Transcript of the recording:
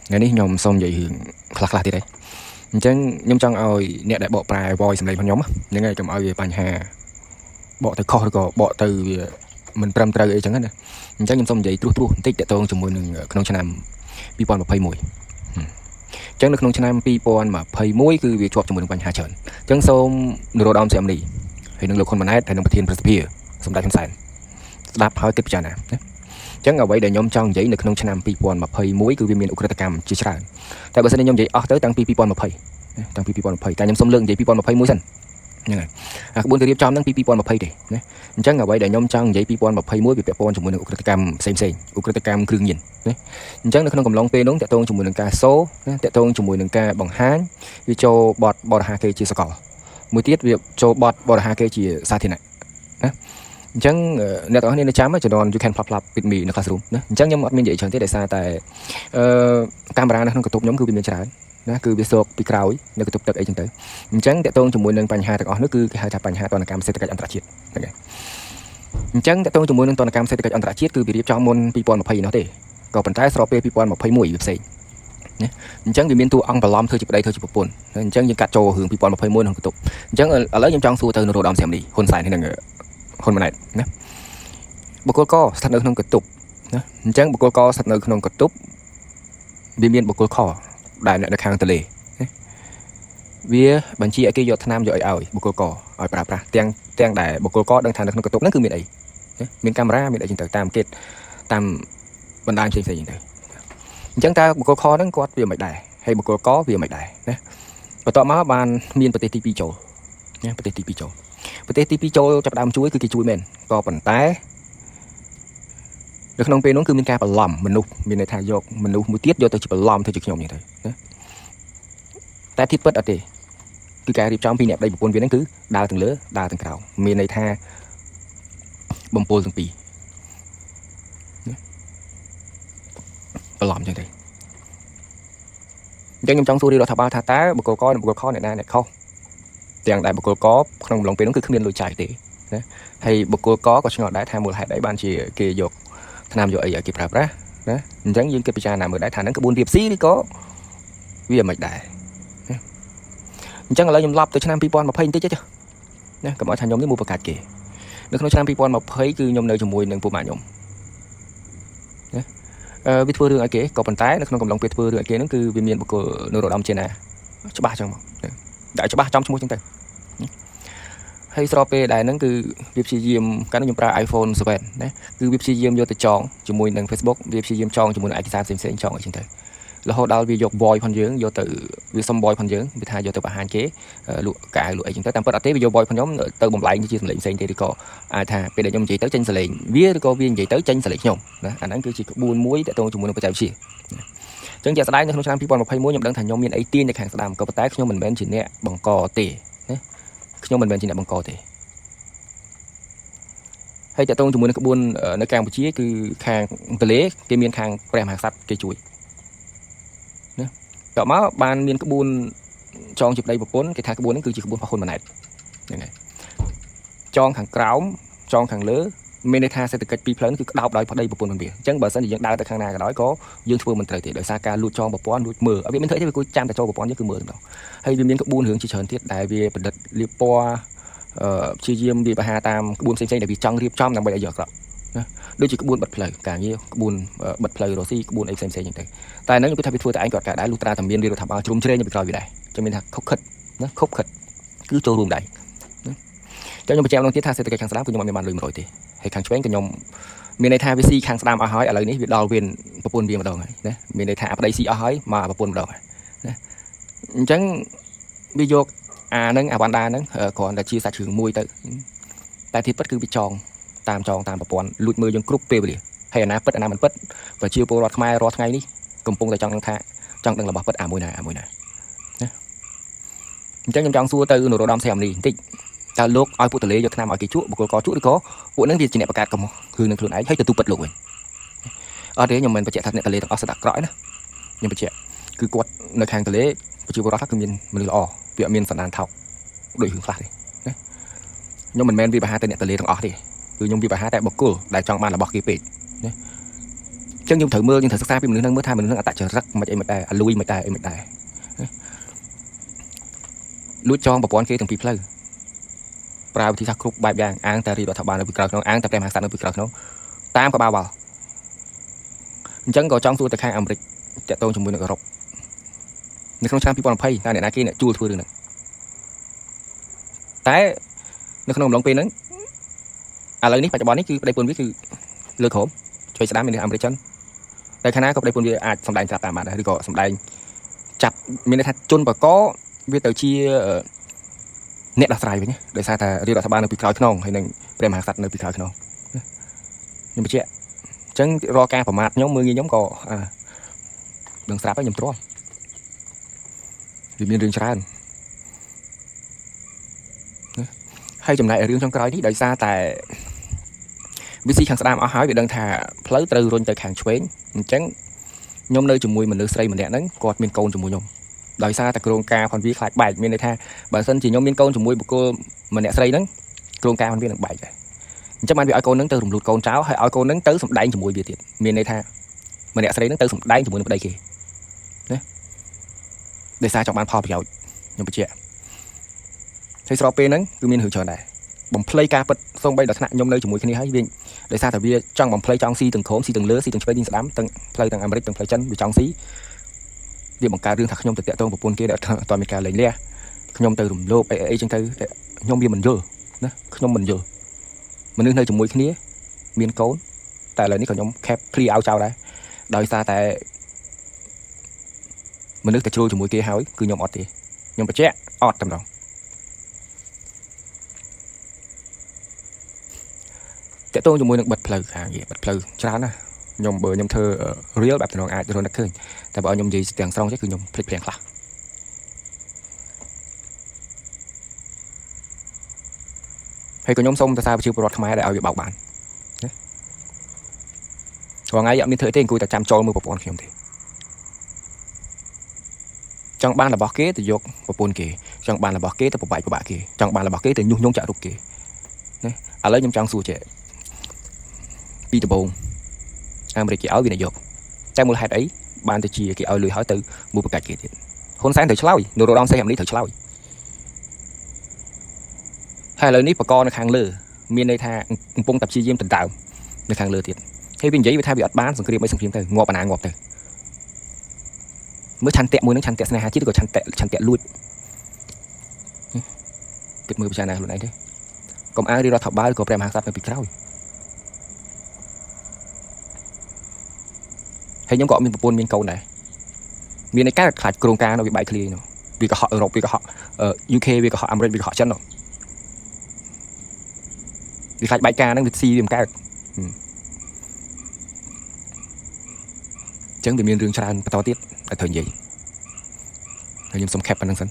ថ្ងៃនេះខ្ញុំសូមនិយាយរឿងខ្លះៗទៀតដែរអញ្ចឹងខ្ញុំចង់ឲ្យអ្នកដែលបកប្រែ voice សម្លេងរបស់ខ្ញុំហ្នឹងហើយកុំឲ្យវាបញ្ហាបកទៅខុសឬក៏បកទៅវាមិនត្រឹមត្រូវអីចឹងណាអញ្ចឹងខ្ញុំសូមនិយាយត្រួសបន្តិចតទៅជាមួយនឹងក្នុងឆ្នាំ2021អញ្ចឹងនៅក្នុងឆ្នាំ2021គឺវាជាប់ជាមួយនឹងបញ្ហាច្រើនអញ្ចឹងសូមនរោត្តមសីមនីហើយនឹងលោកហ៊ុនម៉ាណែតហើយនឹងប្រធានប្រសិទ្ធិសម្ដេចហ៊ុនសែនស្ដាប់ហើយគិតពិចារណាណាចឹងអ្វីដែលខ្ញុំចង់និយាយនៅក្នុងឆ្នាំ2021គឺវាមានឧក្រិដ្ឋកម្មជាច្រើនតែបើសិនខ្ញុំនិយាយអស់ទៅតាំងពី2020តាំងពី2020តែខ្ញុំសូមលើកនិយាយ2021សិនហ្នឹងហើយអាក្បួនទៅរៀបចំហ្នឹងពី2020ទេណាអញ្ចឹងអ្វីដែលខ្ញុំចង់និយាយ2021វាពាក់ព័ន្ធជាមួយនឹងឧក្រិដ្ឋកម្មផ្សេងឧក្រិដ្ឋកម្មគ្រឿងញៀនណាអញ្ចឹងនៅក្នុងកំឡុងពេលនោះតកតងជាមួយនឹងការសូណាតកតងជាមួយនឹងការបង្ហាញវាចូលបទបរិហាគេជាសកលមួយទៀតវាចូលបទបរិហាគេជាសាធារណៈណាអញ្ចឹងអ្នកទាំងអស់គ្នានៅចាំចំនួន you can plop with me នៅ classroom ណាអញ្ចឹងខ្ញុំអត់មាននិយាយច្រើនទេដោយសារតែកាមេរ៉ានៅក្នុងកន្ទប់ខ្ញុំគឺវាមានច្រើនណាគឺវាសោកពីក្រោយនៅកន្ទប់ទឹកអីចឹងទៅអញ្ចឹងតកតងជាមួយនឹងបញ្ហាទាំងអស់នោះគឺគេហៅថាបញ្ហាទណ្ឌកម្មសេដ្ឋកិច្ចអន្តរជាតិហ្នឹងហើយអញ្ចឹងតកតងជាមួយនឹងទណ្ឌកម្មសេដ្ឋកិច្ចអន្តរជាតិគឺវារៀបចំមុន2020នោះទេក៏ប៉ុន្តែស្របពេល2021វាផ្សេងណាអញ្ចឹងវាមានតួអង្គបន្លំធ្វើជាប្តីធ្វើជាប្រពន្ធអញ្ចឹងយើងកាត់ចូលរឿង2021ក្នុងកន្ទប់អញ្ចឹងឥឡូវខ្ញុំចង់សួរទៅនរោត្តមសីមនីហ៊ុនសែនហ្នឹងហ៊ុនម៉ាណែតណាបុគ្គលកស្ថិតនៅក្នុងកន្ទប់ណាអញ្ចឹងបុគ្គលកស្ថិតនៅក្នុងកន្ទប់វាមានបុគ្គលខដែលនៅខាងទលេណាវាបញ្ជាឲ្យគេយកថ្នាំយកឲ្យបុគ្គលកឲ្យប្រើប្រាស់ទាំងដែលបុគ្គលកដឹងថានៅក្នុងកន្ទប់ហ្នឹងគឺមានអីណាមានកាមេរ៉ាមានអីចឹងទៅតាមបណ្ដាញផ្សេងៗចឹងទៅអញ្ចឹងតើបុគ្គលខហ្នឹងគាត់វាមិនដែរហើយបុគ្គលកវាមិនដែរណាបន្ទាប់មកបានមានប្រទេសទី2ចូលណាប្រទេសទី2ចូលចាប់ដើមជួយគឺគេជួយមែនក៏ប៉ុន្តែនៅក្នុងពេលនោះគឺមានការបន្លំមនុស្សមានន័យថាយកមនុស្សមួយទៀតយកទៅជាបន្លំធ្វើជាខ្ញុំចឹងទៅណាតែទីពិតអត់ទេគឺការរៀបចំពីអ្នកប្តីប្រពន្ធវាហ្នឹងគឺដើរទាំងលើដើរទាំងក្រោមមានន័យថាបំពល់ទាំងពីរណាបន្លំចឹងទៅអញ្ចឹងខ្ញុំចង់សួររដ្ឋាភិបាលថាតើបុគ្គលកនិងបុគ្គលខអ្នកណាអ្នកខុសទាំងដែលបុគ្គលកក្នុងអំឡុងពេលនោះគឺគ្មានលុយចាយទេណាហើយបុគ្គលកក៏ឆ្ងល់ដែរថាមូលហេតុអីបានជាគេយកថ្នាំយកអីឲ្យគេប្រើប្រាស់ណាអញ្ចឹងយើងគិតពិចារណាមើលដែរថាហ្នឹងក្បួនរៀបស៊ីឬក៏វាមិនដែរណាអញ្ចឹងឥឡូវខ្ញុំឡប់ទៅឆ្នាំ2020បន្តិចទេណាកុំឲ្យថាខ្ញុំនេះមួយប្រកាសគេនៅក្នុងឆ្នាំ2020គឺខ្ញុំនៅជាមួយនឹងពូម៉ាក់ខ្ញុំណាវាធ្វើរឿងឲ្យគេក៏ប៉ុន្តែនៅក្នុងកំឡុងពេលធ្វើរឿងឲ្យគេហ្នឹងគឺវាមានបុគ្គលនរោត្តមជាណាច្បាស់ចឹងមកដាក់ច្បាស់ចំឈ្មោះចឹងទៅហើយស្របពេលដែលហ្នឹងគឺវាព្យាយាមកាលនោះខ្ញុំប្រើ iPhone 7ណាគឺវាព្យាយាមយកទៅចងជាមួយនឹង Facebook វាព្យាយាមចងជាមួយនឹងឯកសារផ្សេងៗចងអីចឹងទៅរហូតដល់វាយក voice ផងយើងយកទៅវាសុំ voice ផងយើងវាថាយកទៅបង្ហាញគេលក់កៅលក់អីចឹងទៅតាមពិតអត់ទេវាយក voice ផងខ្ញុំទៅបំលែងជាសម្លេងផ្សេងទេឬក៏អាចថាពេលដែលខ្ញុំនិយាយទៅចេញសម្លេងវាឬក៏វានិយាយទៅចេញសម្លេងខ្ញុំណាអាហ្នឹងគឺជាក្បួនមួយតទៅជាមួយនឹងបច្ចេកវិទ្យាអញ្ចឹងជាក់ស្ដែងនៅក្នុងឆ្នាំ2021ខ្ញុំដឹងថាខ្ញុំមានអីទាញនៅខាងស្ដាំក៏ប៉ុន្តែខ្ញុំមិនមែនជាអ្នកបង្កទេណាខ្ញុំមិនមែនជាអ្នកបង្កទេហើយតទៅជាមួយនឹងក្បួននៅកម្ពុជាគឺខាងទលេគេមានខាងព្រះមហាក្សត្រគេជួយណាតមកបានមានក្បួនចងជាប្តីប្រពន្ធគេថាក្បួននេះគឺជាក្បួនរបស់ហ៊ុនម៉ាណែតហ្នឹងហើយចងខាងក្រោមចងខាងលើមានន័យថាសេដ្ឋកិច្ចពីរផ្លូវនេះគឺក្តោបដោយប្តីប្រពន្ធគ្នាអញ្ចឹងបើសិនជាយើងដើរទៅខាងណាក៏ដោយក៏យើងធ្វើមិនត្រូវទេដោយសារការលួចចងប្រព័ន្ធលួចមើលវាមិនធ្វើទេវាគួរចាំតែចូលប្រព័ន្ធយើងគឺមើលទាំងនោះហើយវាមានក្បួនរឿងជាច្រើនទៀតដែលវាប្រឌិតលាបពណ៌ព្យាយាមវាបហាតាមក្បួនផ្សេងៗដែលវាចង់រៀបចំដើម្បីឲ្យយកអាក្រក់ណាដូចជាក្បួនបិទផ្លូវការងារក្បួនបិទផ្លូវរស់ស៊ីក្បួនអីផ្សេងៗចឹងទៅតែហ្នឹងខ្ញុំគិតថាវាធ្វើតែឯងគាត់កើតដែរលុះត្រាតែមានរដ្ឋាភិបាលជ្រុំជ្រែងពីក្រោយវាដែរចឹងមានថាខុបខិតណាខុបខិតគឺចូលរួមដែរណាចឹងខ្ញុំបញ្ជាក់ម្ដងទៀតថាសេដ្ឋកិច្ចខាងស្ដាំគឺខ្ញុំអត់មានបានលុយ100ទេហើយខាងឆ្វេងក៏ខ្ញុំមានន័យថាវាស៊ីខាងស្ដាំអស់ហើយឥឡូវនេះវាដល់វិញប្រពន្ធវាម្ដងហើយណាមានន័យថាប្តីស៊ីអស់ហើយមកប្រពន្ធម្ដងហើយណាអញ្ចឹងវាយកអាហ្នឹងអាវ៉ាន់ដាហ្នឹងគ្រាន់តែជាសាច់រឿងមួយទៅតែទីពិតគឺវាចងតាមប្រព័ន្ធលួចមើលយើងគ្រប់ពេលវេលាហើយអាណាពិតអាណាមិនពិតប្រជាពលរដ្ឋខ្មែររាល់ថ្ងៃនេះកំពុងតែចង់ដឹងថាចង់ដឹងរបស់ពិតអាមួយណាណាអញ្ចឹងខ្ញុំចង់សួរទៅនរោត្តមសីមនីបន្តិចតើលោកឲ្យពួកទលេយកថ្នាំឲ្យគេជក់បុគ្គលកជក់ឬក៏ពួកហ្នឹងវាជាអ្នកបង្កើតកំហុសគឺនឹងខ្លួនឯងហើយទៅទូពិតលោកវិញអត់ទេខ្ញុំមិនបញ្ជាក់ថាអ្នកទលេទាំងអស់ស្ដាប់ក្រក់ណាខ្ញុំបញ្ជាក់គឺគាត់នៅខាងទលេប្រជាពលរដ្ឋគឺមានមនុស្សល្អវាអត់មានសណ្ដានថោកដូចរឿងខ្លះទេណាខ្ញុំមិនមែនវាបហាទៅអ្នកទលេទាំងអស់ទេគឺខ្ញុំវាបហាតែបុគ្គលដែលចង់បានរបស់គេពេកណា ចឹងខ្ញុំត្រូវមើលយើងត្រូវសិក្សាពីមនុស្សហ្នឹងមើលថាមនុស្សហ្នឹងអត្តចរិតមិនអីមិនដែរអាលួយមិនដែរអីមិនដែរលួចចងប្រព័ន្ធគេទាំងពីរផ្លូវប្រើវិធីសាស្ត្រគ្រប់បែបយ៉ាងអាងតែរាជរដ្ឋាភិបាលនៅពីក្រៅក្នុងអាងតែព្រះមហាក្សត្រនៅពីក្រៅក្នុងតាមក៏បាល់អញ្ចឹងក៏ចង់សួរទៅខាងអាមេរិកតាក់ទងជាមួយនឹងអឺរ៉ុបនៅក្នុងឆ្នាំ2020តើអ្នកណាគេអ្នកជួលធ្វើរឿងហ្នឹងតែនៅក្នុងអំឡុងពេលហ្នឹងឥឡូវនេះបច្ចុប្បន្ននេះគឺប្តីប្រពន្ធវាគឺលើក្រោមជួយស្ដាំមានអាមេរិកចិនតែខាងណាក៏ប្តីប្រពន្ធវាអាចសម្ដែងតាមបានដែរឬក៏សម្ដែងចាប់មានន័យថាជនបកវាទៅជាអ្នកដោះស្រាយវិញដោយសារតែរាជរដ្ឋាភិបាលនៅពីក្រោយខ្នងហើយនឹងព្រះមហាក្សត្រនៅពីក្រោយខ្នងខ្ញុំបញ្ជាក់អញ្ចឹងរាល់ការប្រមាថខ្ញុំមើលងាយខ្ញុំក៏ដឹងស្រាប់ហើយខ្ញុំទ្រាំវាមានរឿងច្រើនហើយចំណែករឿងចុងក្រោយនេះដោយសារតែវាស៊ីខាងស្ដាមអស់ហើយវាដឹងថាផ្លូវត្រូវរុញទៅខាងឆ្វេងអញ្ចឹងខ្ញុំនៅជាមួយមនុស្សស្រីម្នាក់ហ្នឹងគាត់មានកូនជាមួយខ្ញុំដោយសារតែក្រុងការផងវាខ្លាចបែកមានន័យថាបើសិនជាខ្ញុំមានកូនជាមួយបុគ្គលម្នាក់ស្រីហ្នឹងក្រុងការផងវានឹងបែកដែរអញ្ចឹងបានវាឲ្យកូនហ្នឹងទៅរំលូតកូនចោលហើយឲ្យកូនហ្នឹងទៅសម្ដែងជាមួយវាទៀតមានន័យថាម្នាក់ស្រីហ្នឹងទៅសម្ដែងជាមួយនឹងប្តីគេណាដោយសារចង់បានផលប្រយោជន៍ខ្ញុំបញ្ជាក់ហើយស្របពេលហ្នឹងគឺមានរឿងច្រើនដែរបំភ្លៃការពិតសូម្បីដល់ថ្នាក់ខ្ញុំនៅជាមួយគ្នាហើយវាដោយសារតែវាចង់បំភ្លៃចង់ស៊ីទាំងក្រោមស៊ីទាំងលើស៊ីទាំងឆ្វេងទាំងស្ដាំទាំងផ្លូវទាំងអាមេរិកទាំងផ្លូវចិនវាចង់ស៊ីវាបង្កើតរឿងថាខ្ញុំទៅតាក់ទងប្រពន្ធគេដែលអត់មានការលែងលះខ្ញុំទៅរំលោភអីចឹងទៅខ្ញុំវាមិនយល់ណាខ្ញុំមិនយល់មនុស្សនៅជាមួយគ្នាមានកូនតែឥឡូវនេះក៏ខ្ញុំខេបឃ្លីឲ្យចោលដែរដោយសារតែមនុស្សទៅជ្រុលជាមួយគេហើយគឺខ្ញុំអត់ទេខ្ញុំបញ្ជាក់អត់តែម្ដងតាក់ទងជាមួយនឹងបិទផ្លូវខាងបិទផ្លូវច្រើនណាស់ខ្ញុំបើខ្ញុំធ្វើ real បែបតំណងអាចរត់នឹកឃើញតែបើខ្ញុំនិយាយទាំងស្រុងចេះគឺខ្ញុំភ្លេចព្រាងខ្លះហើយក៏ខ្ញុំសូមទៅសារប្រជាពលរដ្ឋខ្មែរដែលឲ្យវាបោកបានណាថ្ងៃអត់មានធ្វើទេអង្គុយតែចាំចូលមើលប្រព័ន្ធខ្ញុំទេចង់បានរបស់គេទៅយកប្រពន្ធគេចង់បានរបស់គេទៅប្របែកប្របាក់គេចង់បានរបស់គេទៅញុះញង់ចាក់រុកគេណាឥឡូវខ្ញុំចង់សួរចេះពីដំបូងអាមេរិកគេឲ្យវិនិយោគតែមូលហេតុអីបានទៅជាគេឲ្យលុយហើយទៅមួយប្រកាច់គេទៀតហ៊ុនសែនត្រូវឆ្លើយនរោត្តមសីហមុនីត្រូវឆ្លើយហើយឥឡូវនេះបកនៅខាងលើមានន័យថាកំពុងតែព្យាយាមដណ្ដើមនៅខាងលើទៀតហើយវានិយាយវាថាវាអត់បានសង្គ្រាមអីសង្គ្រាមទៅងាប់អាណាងាប់ទៅមើលឆន្ទៈមួយនឹងឆន្ទៈស្នេហាជាតិឬក៏ឆន្ទៈលួចគិតមើលពិចារណាខ្លួនឯងទេកុំអាងរាជរដ្ឋាភិបាលឬក៏ព្រះមហាក្សត្រនៅពីក្រោយហើយខ្ញុំក៏អត់មានប្រពន្ធមានកូនដែរមានន័យការខ្លាចក្រុងការនៅវាបែកឃ្លានោះវាកុហកអឺរ៉ុបវាកុហកUK វាកុហកអាមេរិកវាកុហកចិននោះវាខ្លាចបែកការហ្នឹងវាស៊ីវាមិនកើតអញ្ចឹងវាមានរឿងច្រើនបន្តទៀតតែត្រូវនិយាយហើយខ្ញុំសុំខេបប៉ុណ្្នឹងសិន